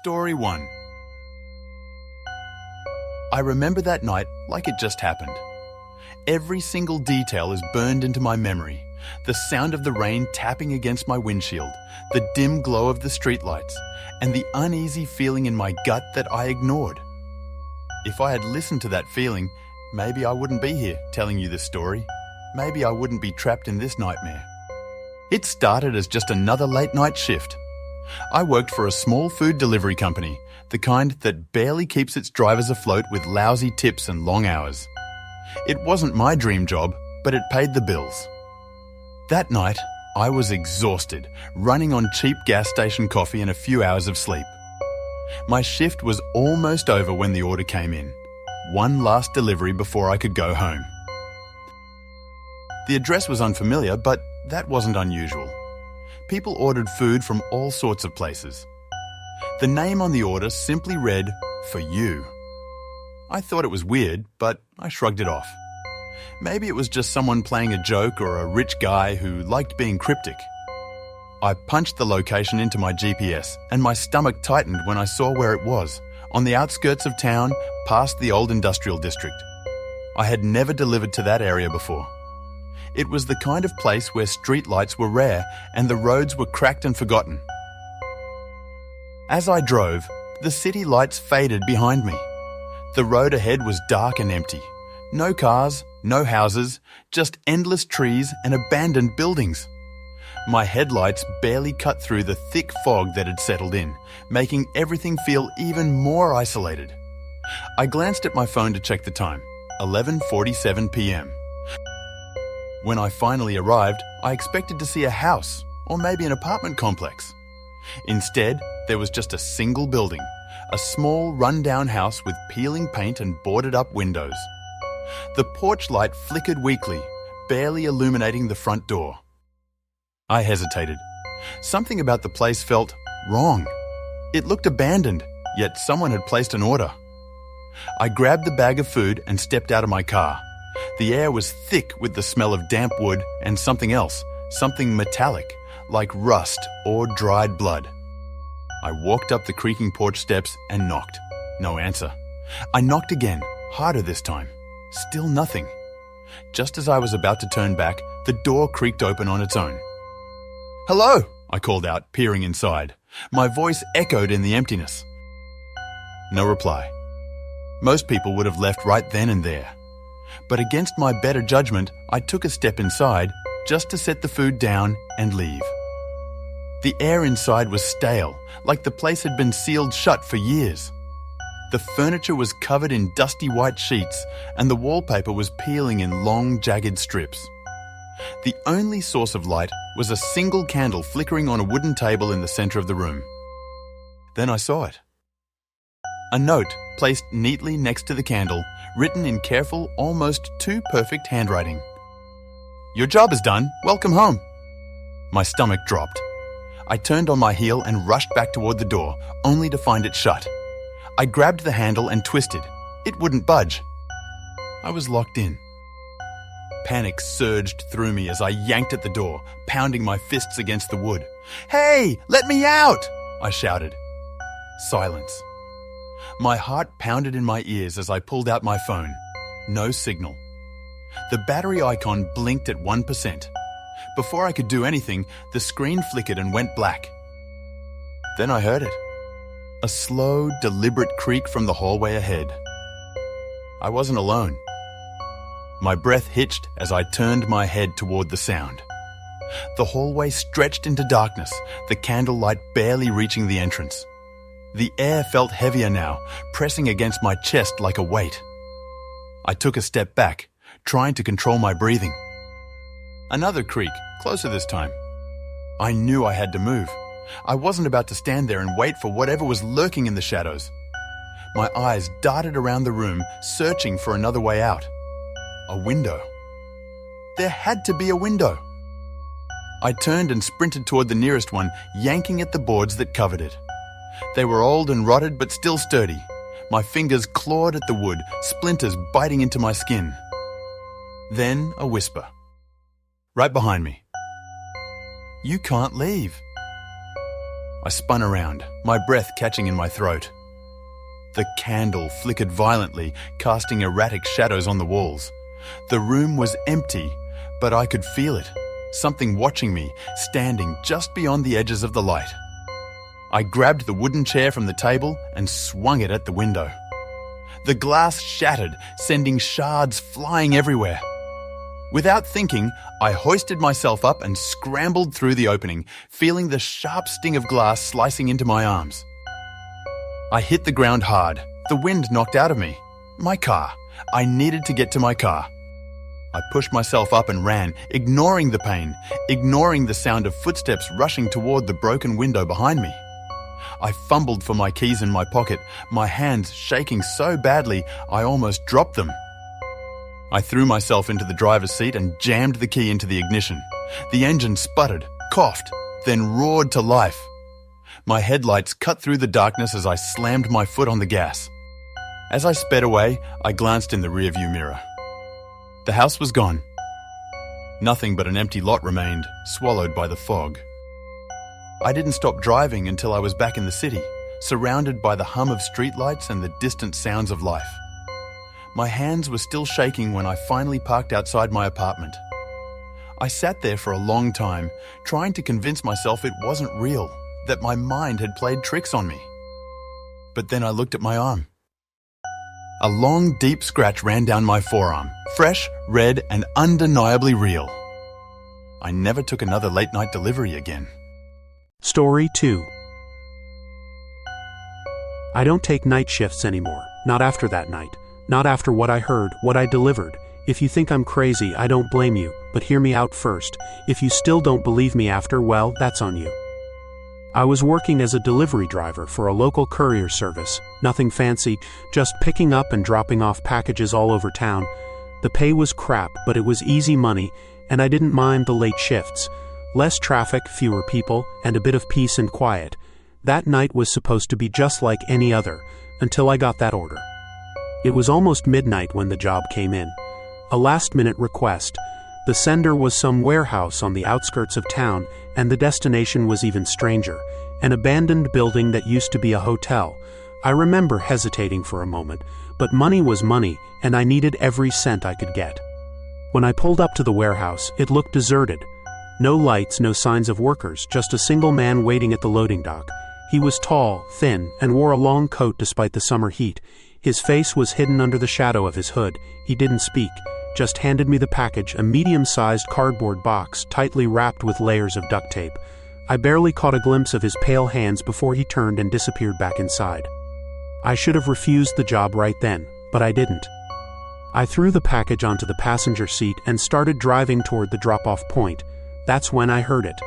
Story 1. I remember that night like it just happened. Every single detail is burned into my memory. The sound of the rain tapping against my windshield, the dim glow of the streetlights, and the uneasy feeling in my gut that I ignored. If I had listened to that feeling, maybe I wouldn't be here telling you this story. Maybe I wouldn't be trapped in this nightmare. It started as just another late night shift. I worked for a small food delivery company, the kind that barely keeps its drivers afloat with lousy tips and long hours. It wasn't my dream job, but it paid the bills. That night, I was exhausted, running on cheap gas station coffee and a few hours of sleep. My shift was almost over when the order came in. One last delivery before I could go home. The address was unfamiliar, but that wasn't unusual. People ordered food from all sorts of places. The name on the order simply read, "For you." I thought it was weird, but I shrugged it off. Maybe it was just someone playing a joke or a rich guy who liked being cryptic. I punched the location into my GPS and my stomach tightened when I saw where it was, on the outskirts of town, past the old industrial district. I had never delivered to that area before. It was the kind of place where streetlights were rare and the roads were cracked and forgotten. As I drove, the city lights faded behind me. The road ahead was dark and empty. No cars, no houses, just endless trees and abandoned buildings. My headlights barely cut through the thick fog that had settled in, making everything feel even more isolated. I glanced at my phone to check the time, 11:47 p.m. When I finally arrived, I expected to see a house or maybe an apartment complex. Instead, there was just a single building, a small run-down house with peeling paint and boarded-up windows. The porch light flickered weakly, barely illuminating the front door. I hesitated. Something about the place felt wrong. It looked abandoned, yet someone had placed an order. I grabbed the bag of food and stepped out of my car. The air was thick with the smell of damp wood and something else, something metallic, like rust or dried blood. I walked up the creaking porch steps and knocked. No answer. I knocked again, harder this time. Still nothing. Just as I was about to turn back, the door creaked open on its own. "Hello," I called out, peering inside. My voice echoed in the emptiness. No reply. Most people would have left right then and there. But against my better judgment, I took a step inside just to set the food down and leave. The air inside was stale, like the place had been sealed shut for years. The furniture was covered in dusty white sheets, and the wallpaper was peeling in long, jagged strips. The only source of light was a single candle flickering on a wooden table in the center of the room. Then I saw it. A note placed neatly next to the candle, written in careful, almost too perfect handwriting. "Your job is done. Welcome home." My stomach dropped. I turned on my heel and rushed back toward the door, only to find it shut. I grabbed the handle and twisted. It wouldn't budge. I was locked in. Panic surged through me as I yanked at the door, pounding my fists against the wood. "Hey, let me out!" I shouted. Silence. My heart pounded in my ears as I pulled out my phone. No signal. The battery icon blinked at 1%. Before I could do anything, the screen flickered and went black. Then I heard it. A slow, deliberate creak from the hallway ahead. I wasn't alone. My breath hitched as I turned my head toward the sound. The hallway stretched into darkness, the candlelight barely reaching the entrance. The air felt heavier now, pressing against my chest like a weight. I took a step back, trying to control my breathing. Another creak, closer this time. I knew I had to move. I wasn't about to stand there and wait for whatever was lurking in the shadows. My eyes darted around the room, searching for another way out. A window. There had to be a window. I turned and sprinted toward the nearest one, yanking at the boards that covered it. They were old and rotted, but still sturdy. My fingers clawed at the wood, splinters biting into my skin. Then a whisper. Right behind me. "You can't leave." I spun around, my breath catching in my throat. The candle flickered violently, casting erratic shadows on the walls. The room was empty, but I could feel it. Something watching me, standing just beyond the edges of the light. I grabbed the wooden chair from the table and swung it at the window. The glass shattered, sending shards flying everywhere. Without thinking, I hoisted myself up and scrambled through the opening, feeling the sharp sting of glass slicing into my arms. I hit the ground hard. The wind knocked out of me. My car. I needed to get to my car. I pushed myself up and ran, ignoring the pain, ignoring the sound of footsteps rushing toward the broken window behind me. I fumbled for my keys in my pocket, my hands shaking so badly I almost dropped them. I threw myself into the driver's seat and jammed the key into the ignition. The engine sputtered, coughed, then roared to life. My headlights cut through the darkness as I slammed my foot on the gas. As I sped away, I glanced in the rearview mirror. The house was gone. Nothing but an empty lot remained, swallowed by the fog. I didn't stop driving until I was back in the city, surrounded by the hum of streetlights and the distant sounds of life. My hands were still shaking when I finally parked outside my apartment. I sat there for a long time, trying to convince myself it wasn't real, that my mind had played tricks on me. But then I looked at my arm. A long, deep scratch ran down my forearm, fresh, red, and undeniably real. I never took another late-night delivery again. Story 2. I don't take night shifts anymore. Not after that night. Not after what I heard, what I delivered. If you think I'm crazy, I don't blame you, but hear me out first. If you still don't believe me after, well, that's on you. I was working as a delivery driver for a local courier service. Nothing fancy, just picking up and dropping off packages all over town. The pay was crap, but it was easy money, and I didn't mind the late shifts. Less traffic, fewer people, and a bit of peace and quiet. That night was supposed to be just like any other, until I got that order. It was almost midnight when the job came in. A last-minute request. The sender was some warehouse on the outskirts of town, and the destination was even stranger, an abandoned building that used to be a hotel. I remember hesitating for a moment, but money was money, and I needed every cent I could get. When I pulled up to the warehouse, it looked deserted. No lights, no signs of workers, just a single man waiting at the loading dock. He was tall, thin, and wore a long coat despite the summer heat. His face was hidden under the shadow of his hood. He didn't speak, just handed me the package, a medium-sized cardboard box, tightly wrapped with layers of duct tape. I barely caught a glimpse of his pale hands before he turned and disappeared back inside. I should have refused the job right then, but I didn't. I threw the package onto the passenger seat and started driving toward the drop-off point. That's when I heard it.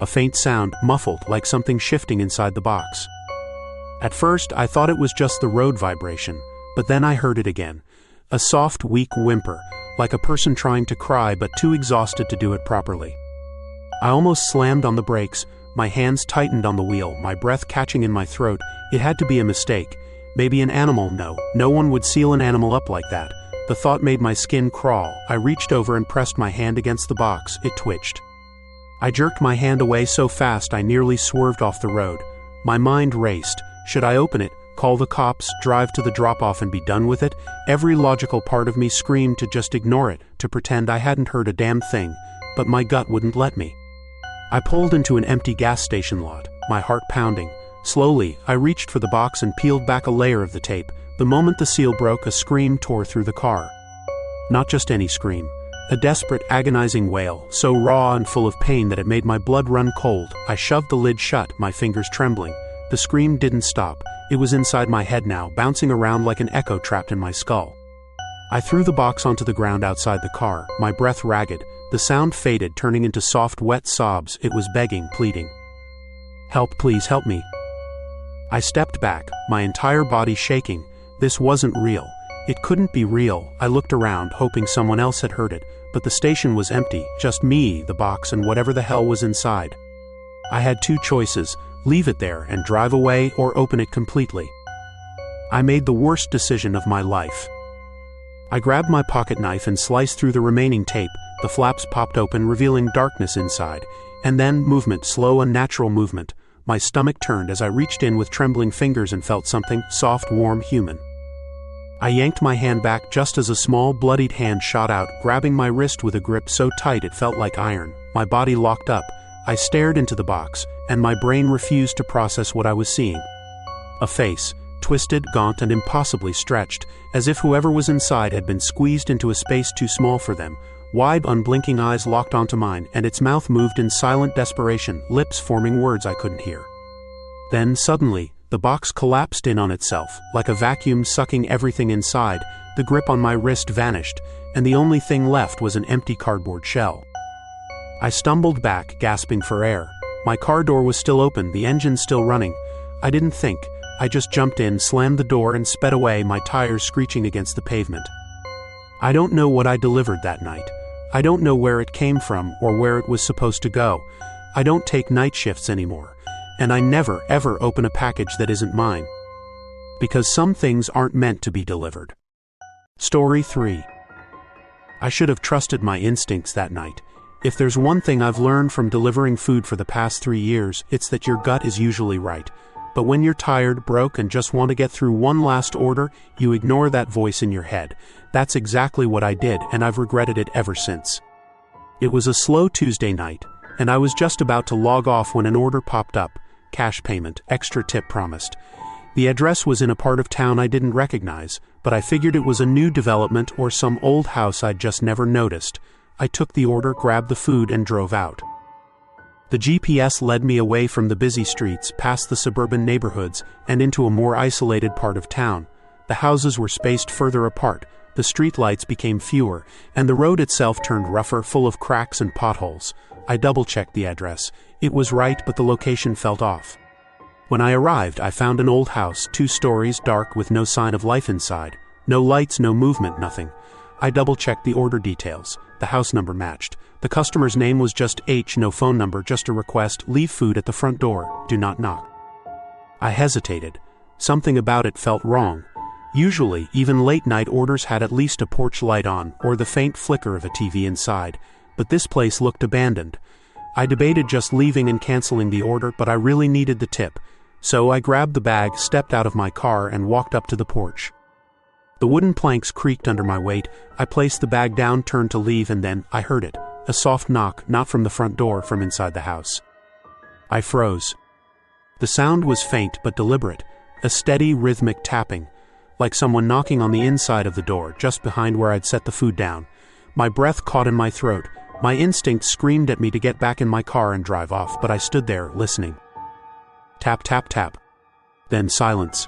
A faint sound, muffled, like something shifting inside the box. At first, I thought it was just the road vibration, but then I heard it again. A soft, weak whimper, like a person trying to cry but too exhausted to do it properly. I almost slammed on the brakes. My hands tightened on the wheel, my breath catching in my throat. It had to be a mistake. Maybe an animal. No one would seal an animal up like that. The thought made my skin crawl. I reached over and pressed my hand against the box. It twitched. I jerked my hand away so fast I nearly swerved off the road. My mind raced. Should I open it, call the cops, drive to the drop-off and be done with it? Every logical part of me screamed to just ignore it, to pretend I hadn't heard a damn thing, but my gut wouldn't let me. I pulled into an empty gas station lot, my heart pounding. Slowly, I reached for the box and peeled back a layer of the tape. The moment the seal broke, a scream tore through the car. Not just any scream. A desperate, agonizing wail, so raw and full of pain that it made my blood run cold. I shoved the lid shut, my fingers trembling. The scream didn't stop. It was inside my head now, bouncing around like an echo trapped in my skull. I threw the box onto the ground outside the car, my breath ragged. The sound faded, turning into soft, wet sobs. It was begging, pleading. "Help, please help me." I stepped back, my entire body shaking. This wasn't real. It couldn't be real. I looked around, hoping someone else had heard it, but the station was empty, just me, the box, and whatever the hell was inside. I had two choices. Leave it there and drive away, or open it completely. I made the worst decision of my life. I grabbed my pocket knife and sliced through the remaining tape. The flaps popped open, revealing darkness inside. And then movement, slow, unnatural movement. My stomach turned as I reached in with trembling fingers and felt something soft, warm, human. I yanked my hand back just as a small, bloodied hand shot out, grabbing my wrist with a grip so tight it felt like iron. My body locked up. I stared into the box, and my brain refused to process what I was seeing. A face, twisted, gaunt, and impossibly stretched, as if whoever was inside had been squeezed into a space too small for them. Wide, unblinking eyes locked onto mine, and its mouth moved in silent desperation, lips forming words I couldn't hear. Then, suddenly, the box collapsed in on itself, like a vacuum sucking everything inside. The grip on my wrist vanished, and the only thing left was an empty cardboard shell. I stumbled back, gasping for air. My car door was still open, the engine still running. I didn't think. I just jumped in, slammed the door, and sped away, my tires screeching against the pavement. I don't know what I delivered that night. I don't know where it came from or where it was supposed to go. I don't take night shifts anymore. And I never, ever open a package that isn't mine. Because some things aren't meant to be delivered. Story 3. I should have trusted my instincts that night. If there's one thing I've learned from delivering food for the past 3 years, it's that your gut is usually right. But when you're tired, broke, and just want to get through one last order, you ignore that voice in your head. That's exactly what I did, and I've regretted it ever since. It was a slow Tuesday night, and I was just about to log off when an order popped up. Cash payment, extra tip promised. The address was in a part of town I didn't recognize, but I figured it was a new development or some old house I'd just never noticed. I took the order, grabbed the food, and drove out. The GPS led me away from the busy streets, past the suburban neighborhoods, and into a more isolated part of town. The houses were spaced further apart, the streetlights became fewer, and the road itself turned rougher, full of cracks and potholes. I double-checked the address. It was right, but the location felt off. When I arrived, I found an old house, 2 stories, dark, with no sign of life inside. No lights, no movement, nothing. I double-checked the order details. The house number matched. The customer's name was just H, no phone number, just a request: leave food at the front door, do not knock. I hesitated. Something about it felt wrong. Usually, even late-night orders had at least a porch light on, or the faint flicker of a TV inside, but this place looked abandoned. I debated just leaving and canceling the order, but I really needed the tip. So I grabbed the bag, stepped out of my car, and walked up to the porch. The wooden planks creaked under my weight. I placed the bag down, turned to leave, and then I heard it. A soft knock, not from the front door, from inside the house. I froze. The sound was faint but deliberate, a steady, rhythmic tapping, like someone knocking on the inside of the door, just behind where I'd set the food down. My breath caught in my throat. My instinct screamed at me to get back in my car and drive off, but I stood there, listening. Tap, tap, tap. Then silence.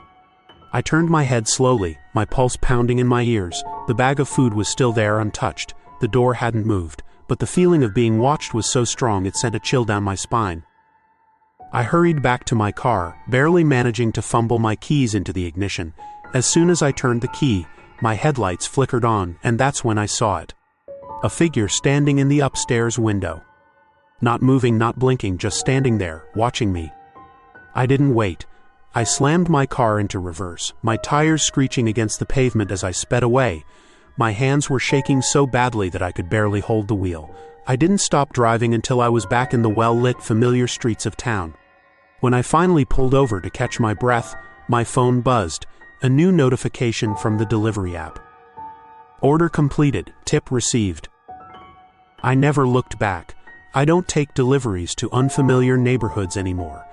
I turned my head slowly, my pulse pounding in my ears. The bag of food was still there, untouched. The door hadn't moved, but the feeling of being watched was so strong it sent a chill down my spine. I hurried back to my car, barely managing to fumble my keys into the ignition. As soon as I turned the key, my headlights flickered on, and that's when I saw it. A figure standing in the upstairs window. Not moving, not blinking, just standing there, watching me. I didn't wait. I slammed my car into reverse, my tires screeching against the pavement as I sped away. My hands were shaking so badly that I could barely hold the wheel. I didn't stop driving until I was back in the well-lit, familiar streets of town. When I finally pulled over to catch my breath, my phone buzzed. A new notification from the delivery app. Order completed, tip received. I never looked back. I don't take deliveries to unfamiliar neighborhoods anymore.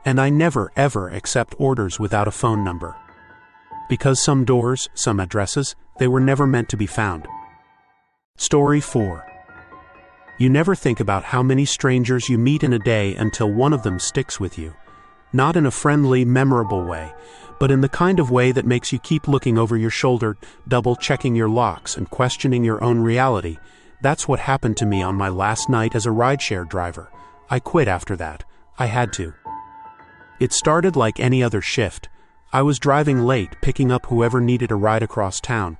And I never, ever accept orders without a phone number. Because some doors, some addresses, they were never meant to be found. Story 4. You never think about how many strangers you meet in a day until one of them sticks with you. Not in a friendly, memorable way, but in the kind of way that makes you keep looking over your shoulder, double-checking your locks, and questioning your own reality. That's what happened to me on my last night as a rideshare driver. I quit after that. I had to. It started like any other shift. I was driving late, picking up whoever needed a ride across town.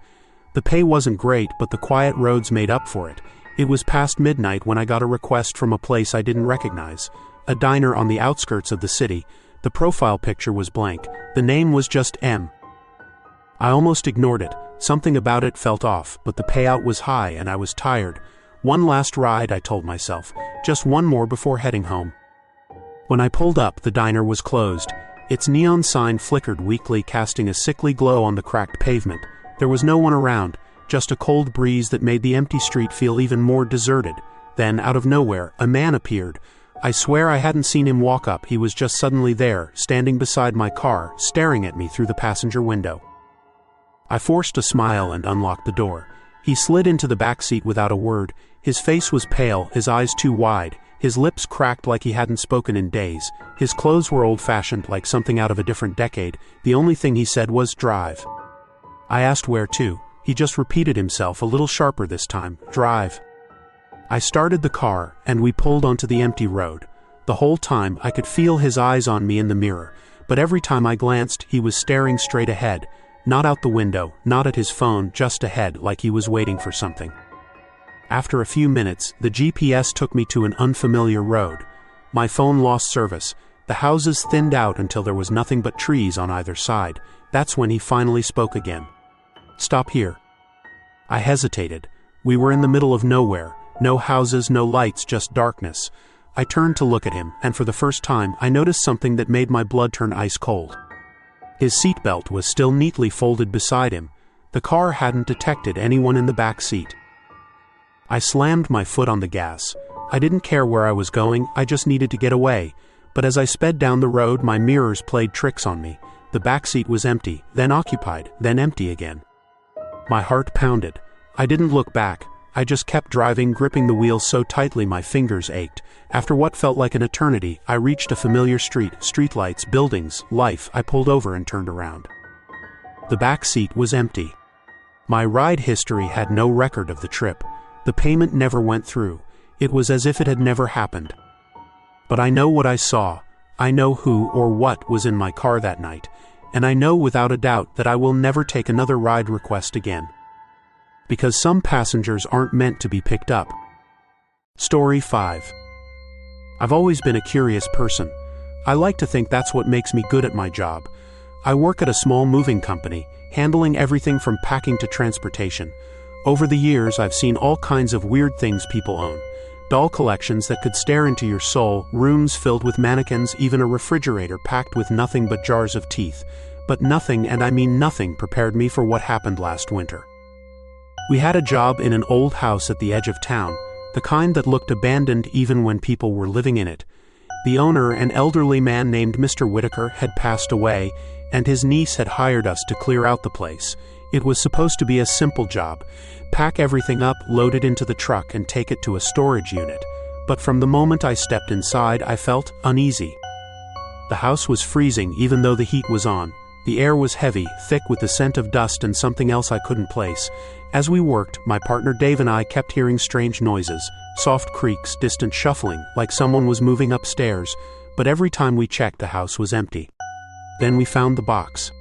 The pay wasn't great, but the quiet roads made up for it. It was past midnight when I got a request from a place I didn't recognize. A diner on the outskirts of the city. The profile picture was blank. The name was just M. I almost ignored it. Something about it felt off, but the payout was high and I was tired. One last ride, I told myself. Just one more before heading home. When I pulled up, the diner was closed. Its neon sign flickered weakly, casting a sickly glow on the cracked pavement. There was no one around, just a cold breeze that made the empty street feel even more deserted. Then, out of nowhere, a man appeared. I swear I hadn't seen him walk up, he was just suddenly there, standing beside my car, staring at me through the passenger window. I forced a smile and unlocked the door. He slid into the back seat without a word. His face was pale, his eyes too wide, his lips cracked like he hadn't spoken in days. His clothes were old-fashioned, like something out of a different decade. The only thing he said was, "Drive." I asked where to. He just repeated himself, a little sharper this time, "Drive." I started the car, and we pulled onto the empty road. The whole time, I could feel his eyes on me in the mirror, but every time I glanced, he was staring straight ahead. Not out the window, not at his phone, just ahead, like he was waiting for something. After a few minutes, the GPS took me to an unfamiliar road. My phone lost service. The houses thinned out until there was nothing but trees on either side. That's when he finally spoke again. "Stop here." I hesitated. We were in the middle of nowhere. No houses, no lights, just darkness. I turned to look at him, and for the first time, I noticed something that made my blood turn ice cold. His seatbelt was still neatly folded beside him. The car hadn't detected anyone in the back seat. I slammed my foot on the gas. I didn't care where I was going, I just needed to get away. But as I sped down the road, my mirrors played tricks on me. The back seat was empty, then occupied, then empty again. My heart pounded. I didn't look back. I just kept driving, gripping the wheel so tightly my fingers ached. After what felt like an eternity, I reached a familiar street, streetlights, buildings, life. I pulled over and turned around. The back seat was empty. My ride history had no record of the trip. The payment never went through. It was as if it had never happened. But I know what I saw. I know who or what was in my car that night. And I know without a doubt that I will never take another ride request again. Because some passengers aren't meant to be picked up. Story 5. I've always been a curious person. I like to think that's what makes me good at my job. I work at a small moving company, handling everything from packing to transportation. Over the years, I've seen all kinds of weird things people own. Doll collections that could stare into your soul, rooms filled with mannequins, even a refrigerator packed with nothing but jars of teeth. But nothing, and I mean nothing, prepared me for what happened last winter. We had a job in an old house at the edge of town, the kind that looked abandoned even when people were living in it. The owner, an elderly man named Mr. Whitaker, had passed away, and his niece had hired us to clear out the place. It was supposed to be a simple job. Pack everything up, load it into the truck, and take it to a storage unit. But from the moment I stepped inside, I felt uneasy. The house was freezing even though the heat was on. The air was heavy, thick with the scent of dust and something else I couldn't place. As we worked, my partner Dave and I kept hearing strange noises, soft creaks, distant shuffling, like someone was moving upstairs, but every time we checked, the house was empty. Then we found the box.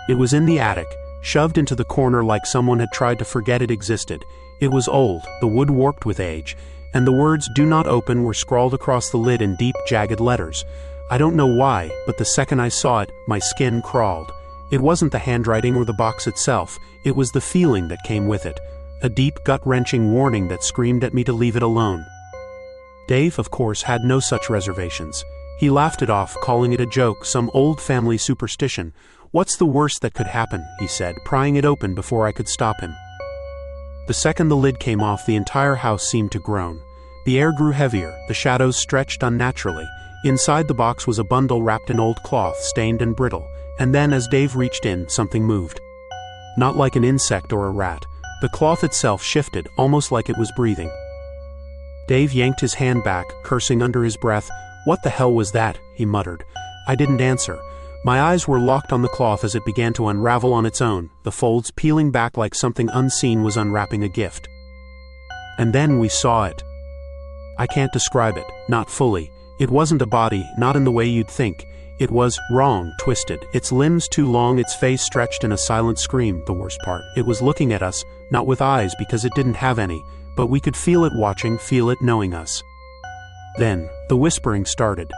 It was in the attic, shoved into the corner like someone had tried to forget it existed. It was old, the wood warped with age, and the words "Do not open" were scrawled across the lid in deep, jagged letters. I don't know why, but the second I saw it, my skin crawled. It wasn't the handwriting or the box itself, it was the feeling that came with it. A deep, gut-wrenching warning that screamed at me to leave it alone. Dave, of course, had no such reservations. He laughed it off, calling it a joke, some old family superstition. "What's the worst that could happen?" he said, prying it open before I could stop him. The second the lid came off, the entire house seemed to groan. The air grew heavier, the shadows stretched unnaturally. Inside the box was a bundle wrapped in old cloth, stained and brittle, and then as Dave reached in, something moved. Not like an insect or a rat. The cloth itself shifted, almost like it was breathing. Dave yanked his hand back, cursing under his breath. "What the hell was that?" he muttered. I didn't answer. My eyes were locked on the cloth as it began to unravel on its own, the folds peeling back like something unseen was unwrapping a gift. And then we saw it. I can't describe it, not fully. It wasn't a body, not in the way you'd think. It was wrong, twisted, its limbs too long, its face stretched in a silent scream. The worst part, it was looking at us, not with eyes because it didn't have any, but we could feel it watching, feel it knowing us. Then, the whispering started.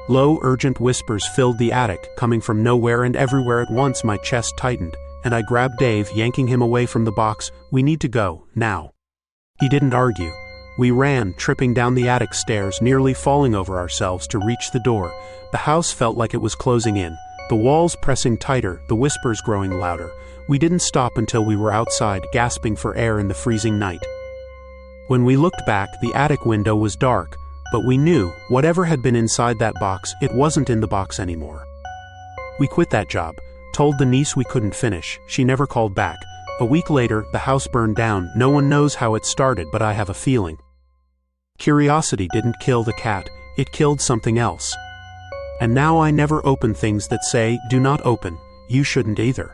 Low, urgent whispers filled the attic, coming from nowhere and everywhere at once. My chest tightened, and I grabbed Dave, yanking him away from the box. "We need to go, now." He didn't argue. We ran, tripping down the attic stairs, nearly falling over ourselves to reach the door. The house felt like it was closing in, the walls pressing tighter, the whispers growing louder. We didn't stop until we were outside, gasping for air in the freezing night. When we looked back, the attic window was dark, but we knew, whatever had been inside that box, it wasn't in the box anymore. We quit that job, told the niece we couldn't finish. She never called back. A week later, the house burned down. No one knows how it started, but I have a feeling. Curiosity didn't kill the cat, it killed something else. And now I never open things that say, "Do not open." You shouldn't either.